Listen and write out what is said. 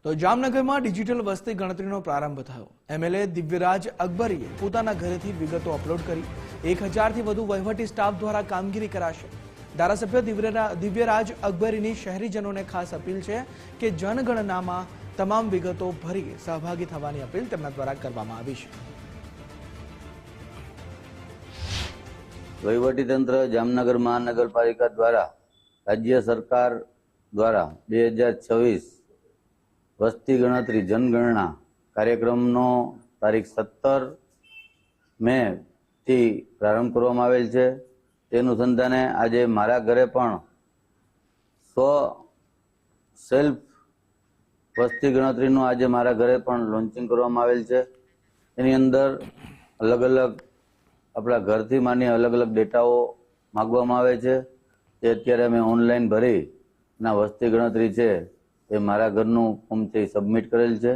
તો જામનગરમાં ડિજિટલ વસ્તી ગણતરીનો પ્રારંભ થયો। એમએલએ દિવ્યરાજ અકબરીએ પોતાના ઘરેથી વિગતો અપલોડ કરી 1000થી વધુ વહીવટી સ્ટાફ દ્વારા કામગીરી કરાશે। ધારાસભ્ય દિવ્યરાજ અકબરીની શહેરીજનોને ખાસ અપીલ છે કે જનગણનામાં તમામ વિગતો ભરી સહભાગી થવાની અપીલ તેમના દ્વારા કરવામાં આવી છે। વહીવટીતંત્ર જામનગર મહાનગરપાલિકા દ્વારા રાજ્ય સરકાર દ્વારા 2026 વસ્તી ગણતરી જનગણના કાર્યક્રમનો તારીખ 17 મે થી પ્રારંભ કરવામાં આવેલ છે। તે અનુસંધાને આજે મારા ઘરે પણ સેલ્ફ વસ્તી ગણતરીનું આજે મારા ઘરે પણ લોન્ચિંગ કરવામાં આવેલ છે। એની અંદર અલગ અલગ આપણા ઘરથી માની અલગ અલગ ડેટાઓ માગવામાં આવે છે। તે અત્યારે અમે ઓનલાઈન ભરી ના વસ્તી ગણતરી છે એ મારા ઘરનું ફોર્મ છે સબમિટ કરેલ છે।